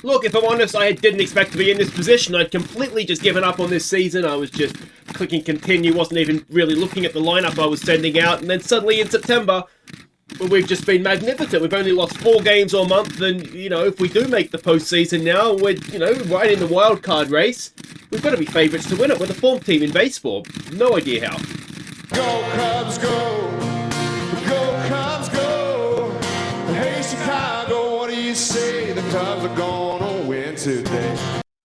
Look, if I'm honest, I didn't expect to be in this position. I'd completely just given up on this season. I was just clicking continue, wasn't even really looking at the lineup I was sending out. And then suddenly in September, we've just been magnificent. We've only lost 4 games all month. And, if we do make the postseason now, we're, right in the wild card race. We've got to be favourites to win it. We're the form team in baseball. No idea how. Go Cubs, go! Go Cubs, go! Hey Chicago, what do you say? The Cubs are gonna win today.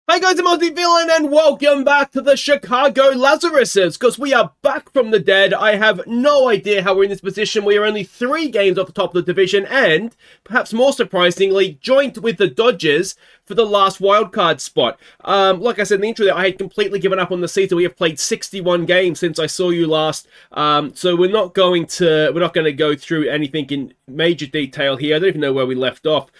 Hi guys, I'm Aussie Villain and welcome back to the Chicago Lazaruses, because we are back from the dead. I have no idea how we're in this position. We are only 3 games off the top of the division and, perhaps more surprisingly, joint with the Dodgers for the last wildcard spot. Like I said in the intro there, I had completely given up on the season. We have played 61 games since I saw you last, so we're not going to go through anything in major detail here. I don't even know where we left off.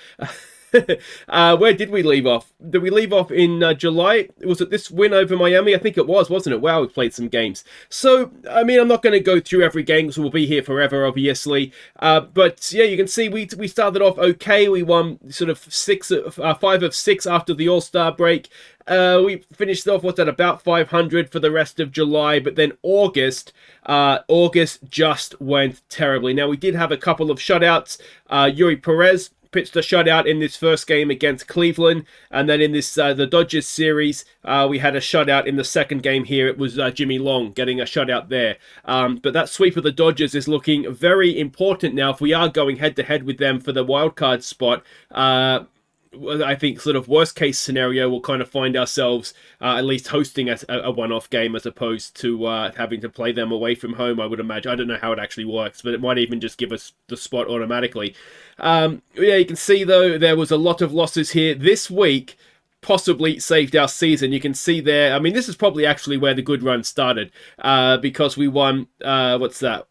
Where did we leave off? Did we leave off in July? Was it this win over Miami? I think it was, wasn't it? Wow, we played some games. So, I mean, I'm not going to go through every game because we'll be here forever, obviously. But yeah, you can see we started off okay. We won sort of 5 of 6 after the All-Star break. We finished off at about 500 for the rest of July, but then August just went terribly. Now, we did have a couple of shutouts. Eury Perez pitched a shutout in this first game against Cleveland, and then in this the Dodgers series, we had a shutout in the second game here. It was Jimmy Long getting a shutout there. But that sweep of the Dodgers is looking very important now if we are going head-to-head with them for the wildcard spot. I think sort of worst case scenario, we'll kind of find ourselves at least hosting a one-off game as opposed to having to play them away from home, I would imagine. I don't know how it actually works, but it might even just give us the spot automatically. Yeah, you can see though, there was a lot of losses here this week. Possibly saved our season. You can see there, I mean, this is probably actually where the good run started, because we won, what's that?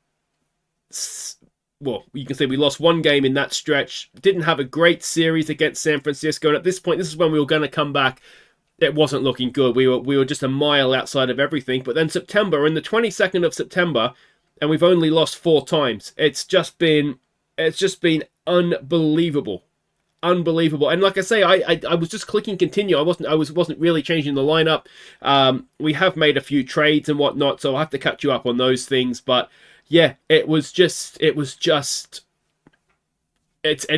Well, you can see we lost 1 game in that stretch. Didn't have a great series against San Francisco. And at this point, this is when we were going to come back. It wasn't looking good. We were just a mile outside of everything. But then September, in the 22nd of September, and we've only lost 4 times. It's just been unbelievable. Unbelievable. And like I say, I was just clicking continue. I wasn't really changing the lineup. We have made a few trades and whatnot, so I'll have to catch you up on those things. But yeah, it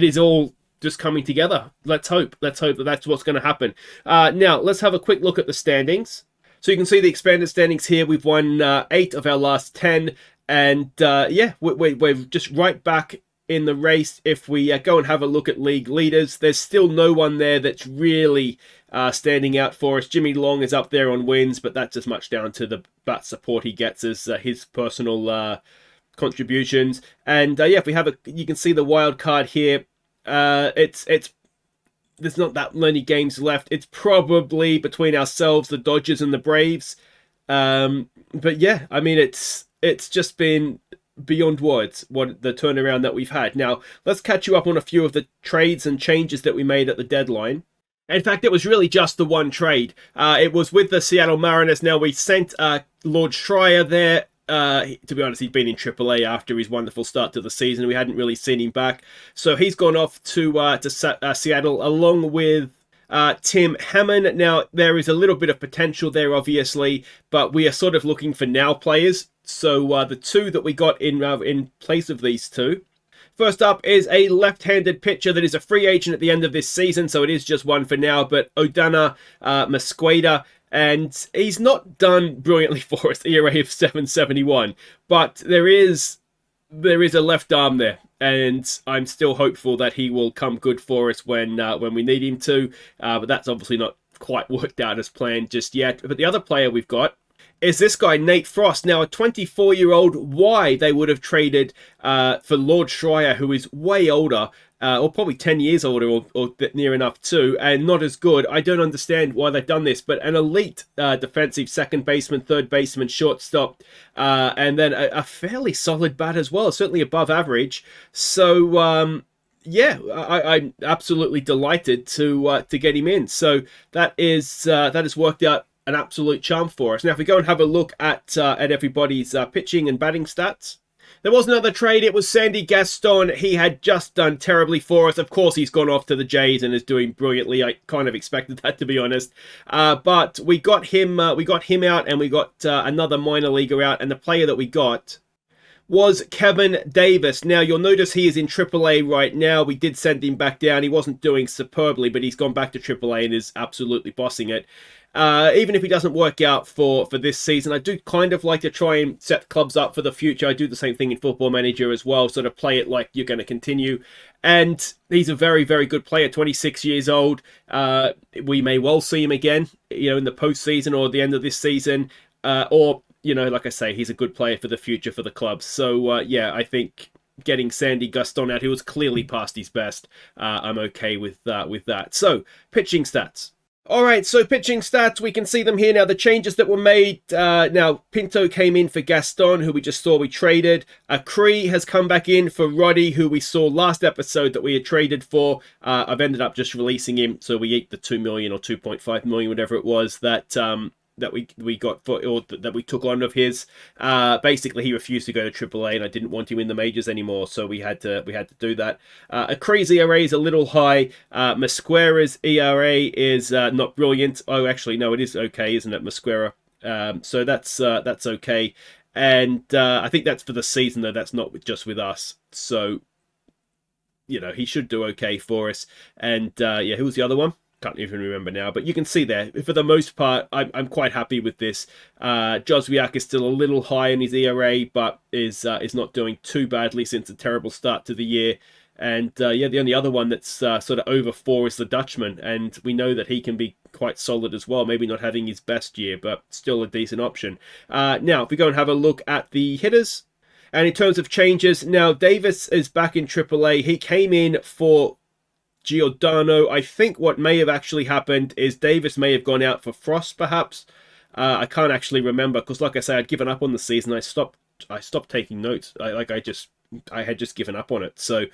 is all just coming together. Let's hope that that's what's going to happen. Now, let's have a quick look at the standings. So you can see the expanded standings here. We've won 8 of our last 10. And yeah, we're just right back in the race. If we go and have a look at league leaders, there's still no one there that's really standing out for us. Jimmy Long is up there on wins, but that's as much down to the bat support he gets as his personal contributions. And yeah, if we have you can see the wild card here. There's not that many games left. It's probably between ourselves, the Dodgers, and the Braves. But yeah, I mean, it's just been beyond words what the turnaround that we've had. Now, let's catch you up on a few of the trades and changes that we made at the deadline. In fact, it was really just the one trade. It was with the Seattle Mariners. Now, we sent Lord Schreier there. To be honest, he'd been in AAA after his wonderful start to the season. We hadn't really seen him back. So he's gone off to Seattle along with Tim Hammond. Now, there is a little bit of potential there, obviously, but we are sort of looking for now players. So the 2 that we got in place of these 2. First up is a left-handed pitcher that is a free agent at the end of this season, so it is just one for now, but Odana Mosqueda, and he's not done brilliantly for us, ERA of 7.71, but there is a left arm there, and I'm still hopeful that he will come good for us when we need him to, but that's obviously not quite worked out as planned just yet. But the other player we've got is this guy, Nate Frost. Now, a 24-year-old. Why they would have traded for Lord Schreier, who is way older, or probably 10 years older, or near enough too, and not as good. I don't understand why they've done this, but an elite defensive second baseman, third baseman, shortstop, and then a fairly solid bat as well, certainly above average. So, yeah, I'm absolutely delighted to get him in. So that has worked out an absolute charm for us. Now, if we go and have a look at everybody's pitching and batting stats, There was another trade. It was Sandy Gaston. He had just done terribly for us. Of course, he's gone off to the Jays and is doing brilliantly. I kind of expected that, to be honest. But we got him. We got him out, and we got another minor leaguer out. And the player that we got was Kevin Davis. Now, you'll notice he is in AAA right now. We did send him back down. He wasn't doing superbly, but he's gone back to AAA and is absolutely bossing it. Even if he doesn't work out for this season, I do kind of like to try and set clubs up for the future. I do the same thing in Football Manager as well, sort of play it like you're going to continue. And he's a very, very good player, 26 years old. We may well see him again, in the postseason or the end of this season. Or, like I say, he's a good player for the future for the club. So, yeah, I think getting Sandy Gaston out, who was clearly past his best, I'm okay with that. So, pitching stats. All right, so pitching stats, we can see them here now. The changes that were made, now Pinto came in for Gaston, who we just saw we traded. Cree has come back in for Roddy, who we saw last episode that we had traded for. I've ended up just releasing him, so we ate the 2 million or 2.5 million, whatever it was, that we got for, or that we took on of his. Basically, he refused to go to AAA, and I didn't want him in the majors anymore, so we had to do that. Cree's ERA is a little high. Mosquera's ERA is not brilliant. Oh, actually, no, it is okay, isn't it, Mosquera? So that's okay, and I think that's for the season, though. That's not just with us. So, he should do okay for us. And yeah, who was the other one? Can't even remember now, but you can see there, for the most part, I'm quite happy with this. Joswiak is still a little high in his ERA, but is not doing too badly since a terrible start to the year. And yeah, the only other one that's sort of over 4 is the Dutchman, and we know that he can be quite solid as well. Maybe not having his best year, but still a decent option. Now, if we go and have a look at the hitters, and in terms of changes, now Davis is back in AAA. He came in for Giordano. I think what may have actually happened is Davis may have gone out for Frost, perhaps. I can't actually remember, because like I say, I'd given up on the season. I stopped taking notes. I had just given up on it. So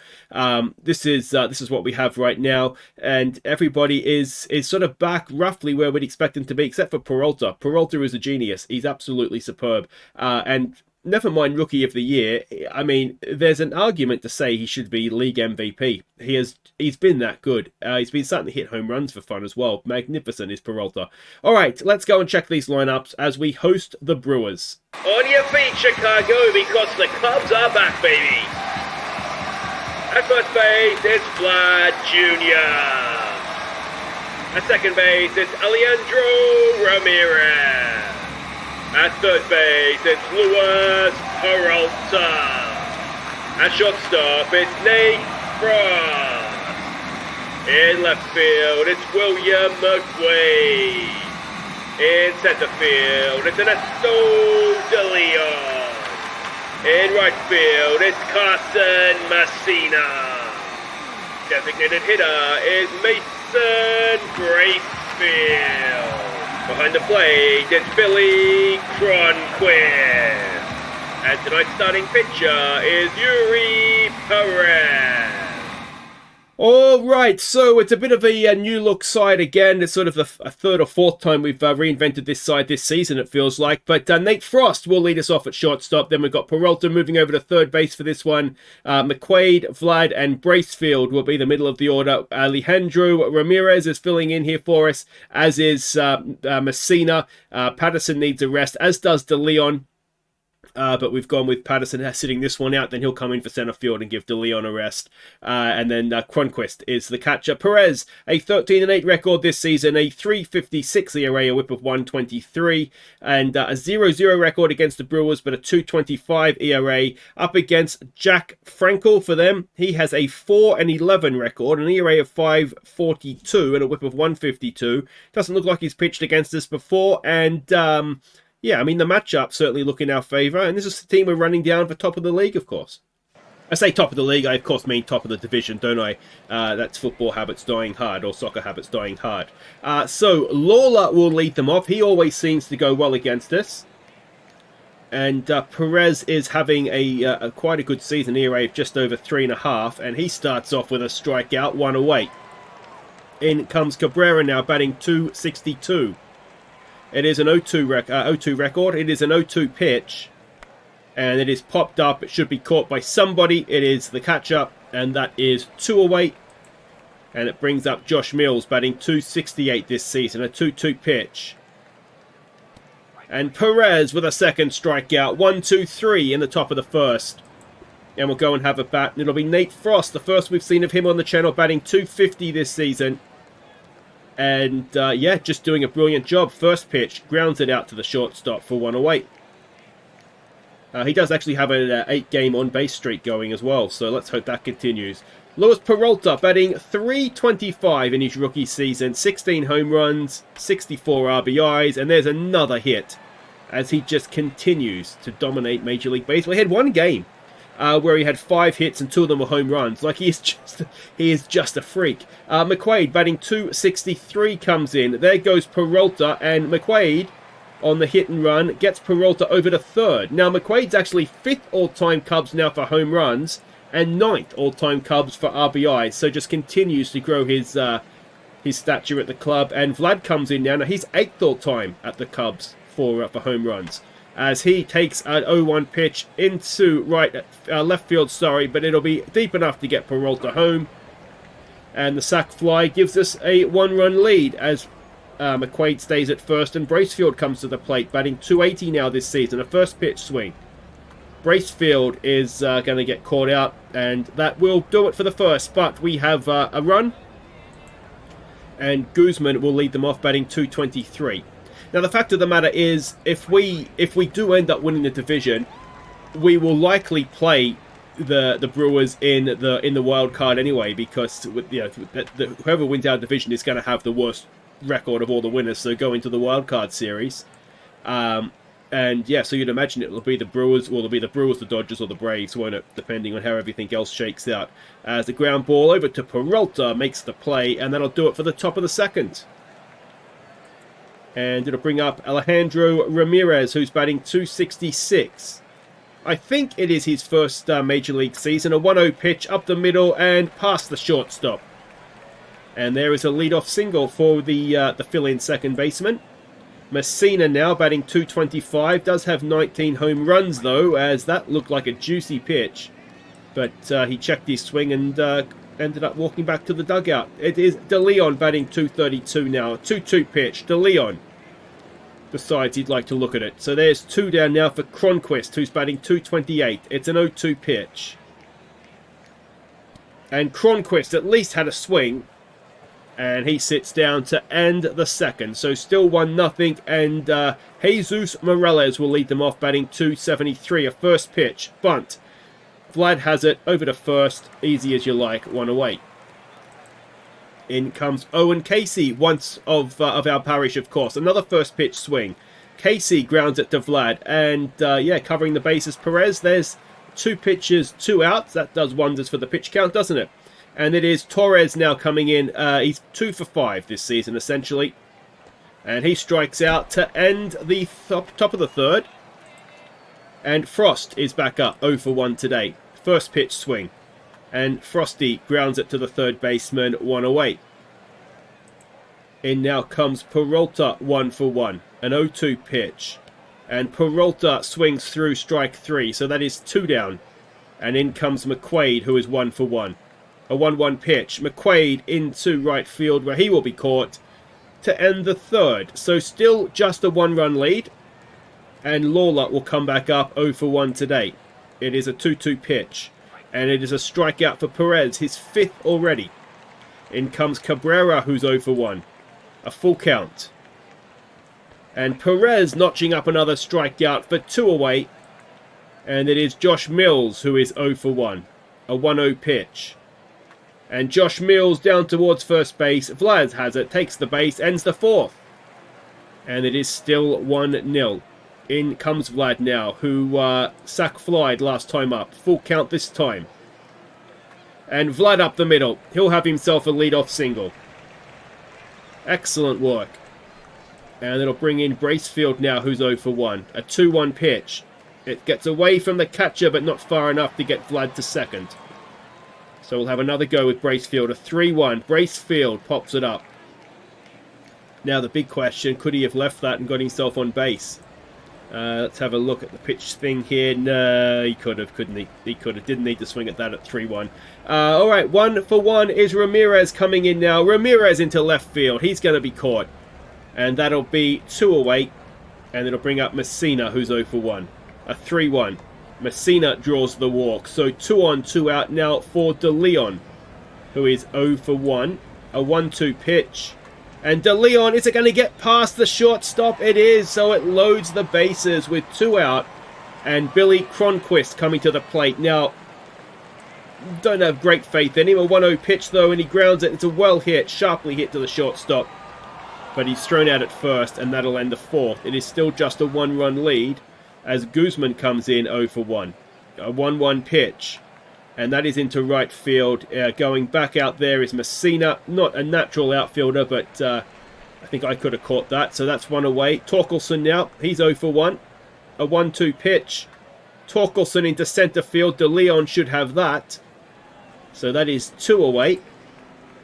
this is what we have right now, and everybody is sort of back roughly where we'd expect them to be, except for Peralta. Peralta is a genius. He's absolutely superb, and never mind Rookie of the Year. I mean, there's an argument to say he should be league MVP. He's been that good. He's been starting to hit home runs for fun as well. Magnificent is Peralta. All right, let's go and check these lineups as we host the Brewers. On your feet, Chicago, because the Cubs are back, baby. At first base, it's Vlad Jr. At second base, it's Alejandro Ramirez. At third base, it's Luis Peralta. At shortstop, it's Nate Frost. In left field, it's William McQuaid. In center field, it's Ernesto De Leon. In right field, it's Carson Messina. Designated hitter is Mason Bracefield. Behind the plate, it's Billy Cronquist. And tonight's starting pitcher is Eury Perez. All right, so it's a bit of a new look side again. It's sort of a third or fourth time we've reinvented this side this season, it feels like. But Nate Frost will lead us off at shortstop. Then we've got Peralta moving over to third base for this one. McQuaid, Vlad, and Bracefield will be the middle of the order. Alejandro Ramirez is filling in here for us, as is Messina. Patterson needs a rest, as does De Leon. But we've gone with Patterson sitting this one out. Then he'll come in for center field and give De Leon a rest. And then Cronquist is the catcher. Perez, a 13-8 record this season, a 3.56 ERA, a whip of 1.23, and a 0-0 record against the Brewers, but a 2.25 ERA. Up against Jack Frankel for them, he has a 4-11 record, an ERA of 5.42, and a whip of 1.52. Doesn't look like he's pitched against us before, and yeah, I mean, the matchup certainly look in our favour, and this is the team we're running down for top of the league, of course. I say top of the league, I of course mean top of the division, don't I? That's football habits dying hard, or soccer habits dying hard. So, Lawler will lead them off. He always seems to go well against us. And Perez is having a quite a good season, ERA of just over 3.5, and he starts off with a strikeout, 1 away. In comes Cabrera now, batting .262. It is an 0-2 record. It is an 0-2 pitch. And it is popped up. It should be caught by somebody. It is the catcher, and that is 2 away. And it brings up Josh Mills, batting .268 this season, a 2-2 pitch. And Perez with a second strikeout, 1-2-3 in the top of the first. And we'll go and have a bat. And it'll be Nate Frost, the first we've seen of him on the channel, batting .250 this season. And yeah, just doing a brilliant job. First pitch, grounds it out to the shortstop for 1 away. He does actually have an 8-game on-base streak going as well, so let's hope that continues. Luis Peralta batting .325 in his rookie season, 16 home runs, 64 RBIs, and there's another hit as he just continues to dominate Major League Baseball. He had 1 game where he had 5 hits and 2 of them were home runs. Like, he is just a freak. McQuaid batting .263 comes in. There goes Peralta, and McQuaid on the hit and run gets Peralta over to third. Now, McQuaid's actually 5th all-time Cubs now for home runs, and 9th all-time Cubs for RBI, so just continues to grow his stature at the club. And Vlad comes in now. Now he's 8th all-time at the Cubs for home runs, as he takes an 0-1 pitch into left field, but it'll be deep enough to get Peralta home. And the sac fly gives us a 1-run lead as McQuaid stays at first, and Bracefield comes to the plate, batting .280 now this season, a first pitch swing. Bracefield is going to get caught out, and that will do it for the first. But we have a run, and Guzman will lead them off, batting .223. Now, the fact of the matter is, if we do end up winning the division, we will likely play the Brewers in the wild card anyway, because whoever wins our division is going to have the worst record of all the winners, so go into the wild card series. And yeah, so you'd imagine it will be the Brewers, or it'll be the Brewers, the Dodgers, or the Braves, won't it? Depending on how everything else shakes out. As the ground ball over to Peralta makes the play, and that'll do it for the top of the second. And it'll bring up Alejandro Ramirez, who's batting .266. I think it is his first Major League season. A 1-0 pitch up the middle and past the shortstop. And there is a leadoff single for the fill-in second baseman. Messina now batting .225, does have 19 home runs though, as that looked like a juicy pitch. But he checked his swing and ended up walking back to the dugout. It is De Leon batting .232 now, a 2-2 pitch. De Leon decides he'd like to look at it. So there's 2 down now for Cronquist, who's batting .228. It's an 0-2 pitch. And Cronquist at least had a swing, and he sits down to end the second. So still 1-0, and Jesus Morales will lead them off, batting .273. A first pitch, bunt. Vlad has it over to first, easy as you like, 1 away. In comes Owen Casey, once of our parish, of course. Another first pitch swing. Casey grounds it to Vlad, and yeah, covering the bases, Perez. There's 2 pitches, 2 outs. That does wonders for the pitch count, doesn't it? And it is Torres now coming in. He's 2 for 5 this season, essentially. And he strikes out to end the top of the third. And Frost is back up, 0 for 1 today. First pitch swing. And Frosty grounds it to the third baseman, 1 away. In now comes Peralta, 1 for 1. An 0-2 pitch. And Peralta swings through strike 3, so that is 2 down. And in comes McQuaid, who is 1 for 1. A 1-1 pitch. McQuaid into right field, where he will be caught to end the third. So still just a 1-run lead. And Lawler will come back up 0 for 1 today. It is a 2-2 pitch. And it is a strikeout for Perez, his 5th already. In comes Cabrera, who's 0 for 1. A full count. And Perez notching up another strikeout for 2 away. And it is Josh Mills, who is 0 for 1. A 1-0 pitch. And Josh Mills down towards first base. Vlad has it, takes the base, ends the 4th. And it is still 1-0. In comes Vlad now, who sac flied last time up. Full count this time. And Vlad up the middle. He'll have himself a leadoff single. Excellent work. And it'll bring in Bracefield now, who's 0 for 1. A 2-1 pitch. It gets away from the catcher, but not far enough to get Vlad to second. So we'll have another go with Bracefield. A 3-1. Bracefield pops it up. Now the big question, could he have left that and got himself on base? Let's have a look at the pitch thing here. No, he could have, couldn't he? He could have. Didn't need to swing at that at 3-1. All right, 1-for-1 is Ramirez coming in now. Ramirez into left field. He's going to be caught. And that'll be 2 away. And it'll bring up Messina, who's 0-for-1. A 3-1. Messina draws the walk. So 2 on, 2 out now for De Leon, who is 0-for-1. A 1-2 pitch. And De Leon, is it going to get past the shortstop? It is, so it loads the bases with 2 out. And Billy Cronquist coming to the plate. Now, don't have great faith in him. A 1-0 pitch, though, and he grounds it. It's a well hit, sharply hit to the shortstop. But he's thrown out at first, and that'll end the 4th. It is still just a 1-run lead as Guzman comes in 0-for-1. A 1-1 pitch. And that is into right field. Going back out there is Messina. Not a natural outfielder, but I think I could have caught that. So that's 1 away. Torkelson now. He's 0-for-1. A 1-2 pitch. Torkelson into center field. De Leon should have that. So that is 2 away.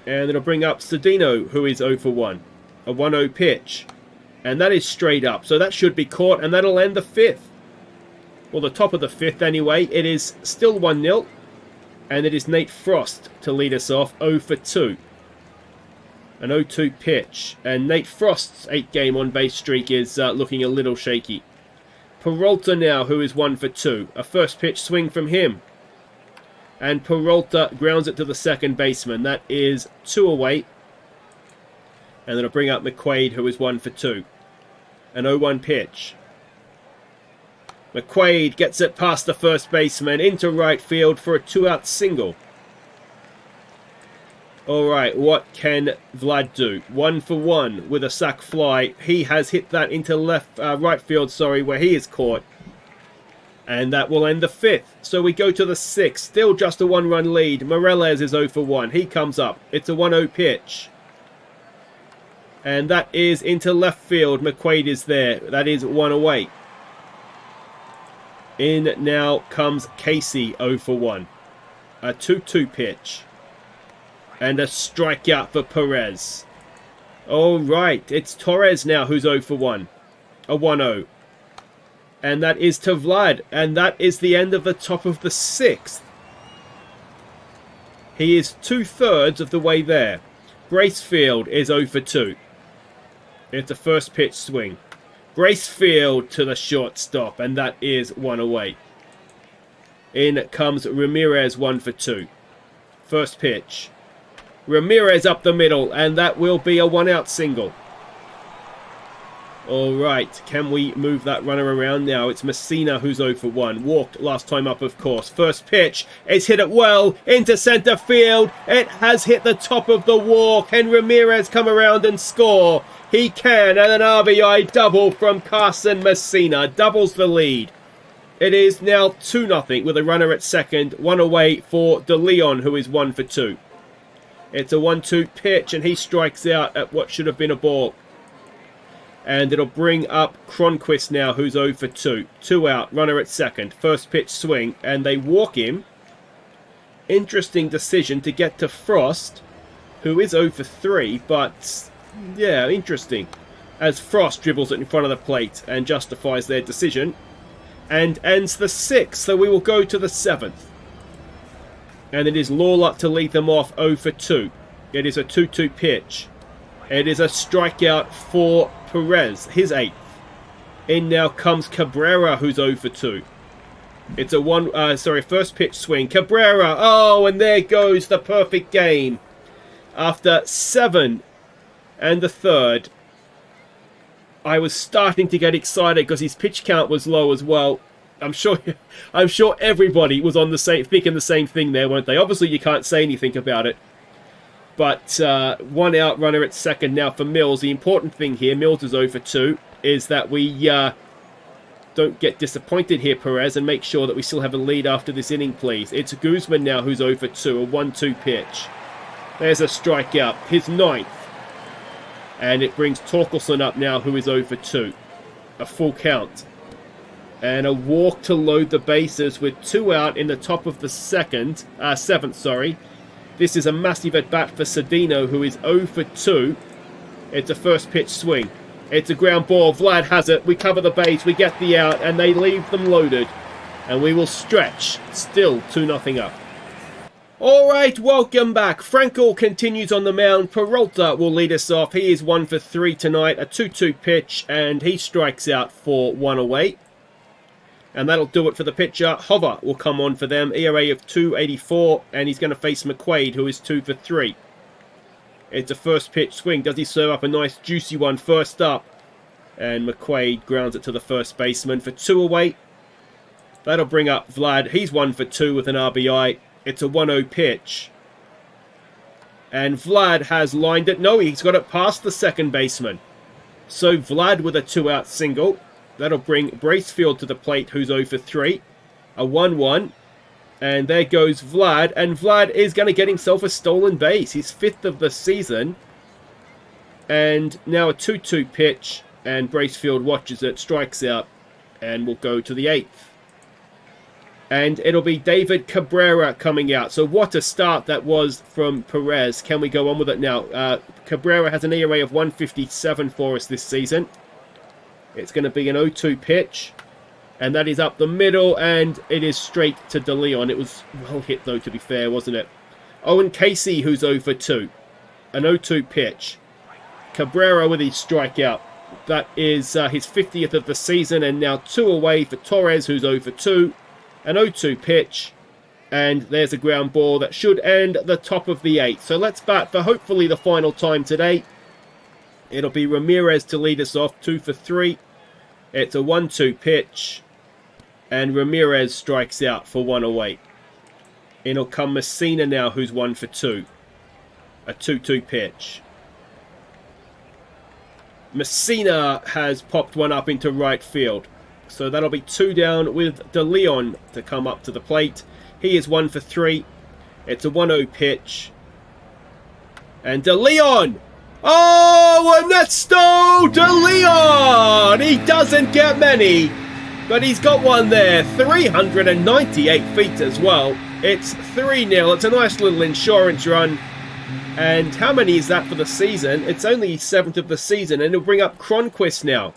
And it'll bring up Cedeno, who is 0-for-1. A 1-0 pitch. And that is straight up. So that should be caught. And that'll end the 5th. Well, the top of the 5th anyway. It is still 1-0. And it is Nate Frost to lead us off, 0-for-2. An 0-2 pitch. And Nate Frost's 8-game on-base streak is looking a little shaky. Peralta now, who is 1-for-2. A first pitch swing from him. And Peralta grounds it to the second baseman. That is 2 away. And it'll bring up McQuaid, who is 1-for-2. An 0-1 pitch. McQuaid gets it past the first baseman into right field for a 2-out single. Alright, what can Vlad do? 1-for-1 with a sac fly. He has hit that into right field, where he is caught. And that will end the 5th. So we go to the 6th. Still just a 1-run lead. Morales is 0-for-1. He comes up. It's a 1-0 pitch. And that is into left field. McQuaid is there. That is 1 away. In now comes Casey, 0-for-1. A 2-2 pitch. And a strikeout for Perez. Alright, it's Torres now who's 0-for-1. A 1-0. And that is to Vlad. And that is the end of the top of the 6th. He is 2/3 of the way there. Bracefield is 0-for-2. It's a first pitch swing. Bracefield to the shortstop, and that is 1 away. In comes Ramirez, 1-for-2. First pitch. Ramirez up the middle, and that will be a 1-out single. Alright, can we move that runner around now? It's Messina who's 0-for-1. Walked last time up, of course. First pitch. It's hit it well into center field. It has hit the top of the wall. Can Ramirez come around and score? He can, and an RBI double from Carson Messina. Doubles the lead. It is now 2-0 with a runner at second. 1 away for De Leon, who is 1-for-2. It's a 1-2 pitch, and he strikes out at what should have been a ball. And it'll bring up Cronquist now, who's 0-for-2. 2 out, runner at second. First pitch swing, and they walk him. Interesting decision to get to Frost, who is 0-for-3, but yeah, interesting. As Frost dribbles it in front of the plate and justifies their decision. And ends the 6th, so we will go to the 7th. And it is Lawler to lead them off, 0-for-2. It is a 2-2 pitch. It is a strikeout for Perez, his 8th. In now comes Cabrera, who's 0-for-2. It's a first pitch swing. Cabrera, oh, and there goes the perfect game. After 7 and the 3rd, I was starting to get excited because his pitch count was low as well. I'm sure everybody was on thinking the same thing there, weren't they? Obviously, you can't say anything about it. But 1 out, runner at second now for Mills. The important thing here, Mills is 0-for-2, is that we don't get disappointed here, Perez, and make sure that we still have a lead after this inning, please. It's Guzman now who's 0-for-2, a 1-2 pitch. There's a strikeout, his 9th. And it brings Torkelson up now, who is 0-for-2. A full count. And a walk to load the bases with 2 out in the top of the 7th. This is a massive at-bat for Cedeno, who is 0-for-2. It's a first pitch swing. It's a ground ball. Vlad has it. We cover the base. We get the out, and they leave them loaded. And we will stretch. Still 2-0 up. All right, welcome back. Frankel continues on the mound. Peralta will lead us off. He is 1 for 3 tonight. A 2-2 pitch, and he strikes out for 1 away. And that'll do it for the pitcher. Hover will come on for them. ERA of 2.84, and he's going to face McQuaid, who is 2 for 3. It's a first pitch swing. Does he serve up a nice juicy one first up? And McQuaid grounds it to the first baseman for 2 away. That'll bring up Vlad. He's 1 for 2 with an RBI. It's a 1-0 pitch. And Vlad has lined it. No, he's got it past the second baseman. So Vlad with a 2-out single. That'll bring Bracefield to the plate, who's 0 for 3. A 1-1. And there goes Vlad. And Vlad is going to get himself a stolen base. His 5th of the season. And now a 2-2 pitch. And Bracefield watches it, strikes out, and will go to the 8th. And it'll be David Cabrera coming out. So what a start that was from Perez. Can we go on with it now? Cabrera has an ERA of 1.57 for us this season. It's going to be an 0-2 pitch. And that is up the middle, and it is straight to De Leon. It was well hit, though, to be fair, wasn't it? Owen Casey, who's 0 for 2. An 0-2 pitch. Cabrera with his strikeout. That is his 50th of the season, and now 2 away for Torres, who's 0 for 2. An 0-2 pitch, and there's a ground ball that should end the top of the 8th. So let's bat for hopefully the final time today. It'll be Ramirez to lead us off, 2 for 3. It's a 1-2 pitch, and Ramirez strikes out for 1 away. It'll come Messina now, who's 1 for 2. A 2-2 pitch. Messina has popped one up into right field. So that'll be 2 down with De Leon to come up to the plate. He is 1 for 3. It's a 1-0 pitch. And De Leon! Oh, Ernesto De Leon! He doesn't get many, but he's got one there. 398 feet as well. It's 3-0. It's a nice little insurance run. And how many is that for the season? It's only 7th of the season, and he'll bring up Cronquist now.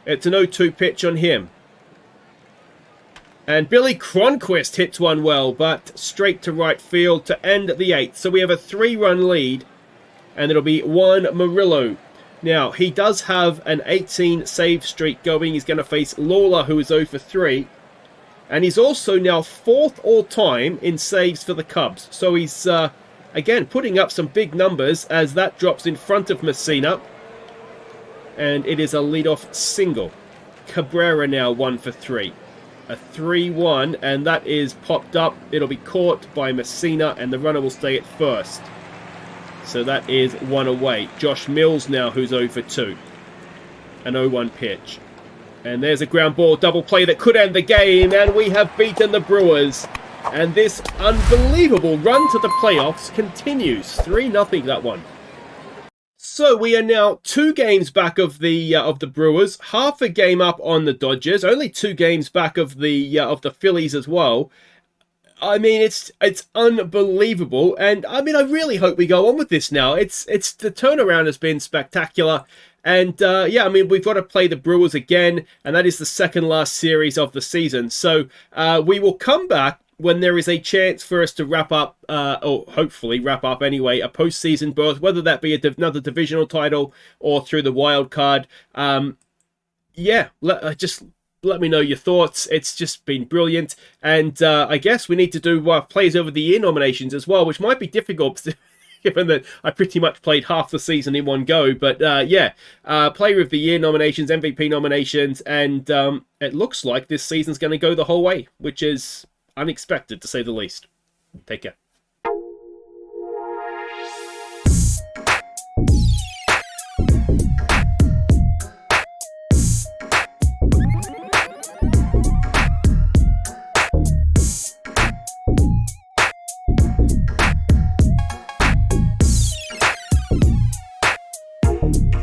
It's an 0-2 pitch on him. And Billy Cronquist hits one well, but straight to right field to end the 8th. So we have a 3-run lead, and it'll be Juan Murillo. Now, he does have an 18 save streak going. He's going to face Lawler, who is 0 for 3. And he's also now 4th all-time in saves for the Cubs. So he's, again, putting up some big numbers as that drops in front of Messina. And it is a leadoff single. Cabrera now 1 for 3. A 3-1, and that is popped up. It'll be caught by Messina, and the runner will stay at first. So that is 1 away. Josh Mills now, who's 0 for 2. An 0-1 pitch. And there's a ground ball double play that could end the game, and we have beaten the Brewers. And this unbelievable run to the playoffs continues. 3-0 that one. So we are now 2 games back of the Brewers, half a game up on the Dodgers, only 2 games back of the Phillies as well. I mean, it's unbelievable, and I mean, I really hope we go on with this now. It's the turnaround has been spectacular, and yeah, I mean, we've got to play the Brewers again, and that is the second last series of the season. So we will come back when there is a chance for us to wrap up, or hopefully wrap up anyway, a postseason berth, whether that be another divisional title or through the wild card. Yeah, just let me know your thoughts. It's just been brilliant. And I guess we need to do Players Over the Year nominations as well, which might be difficult given that I pretty much played half the season in one go. But yeah, Player of the Year nominations, MVP nominations, and it looks like this season's going to go the whole way, which is unexpected, to say the least. Take care.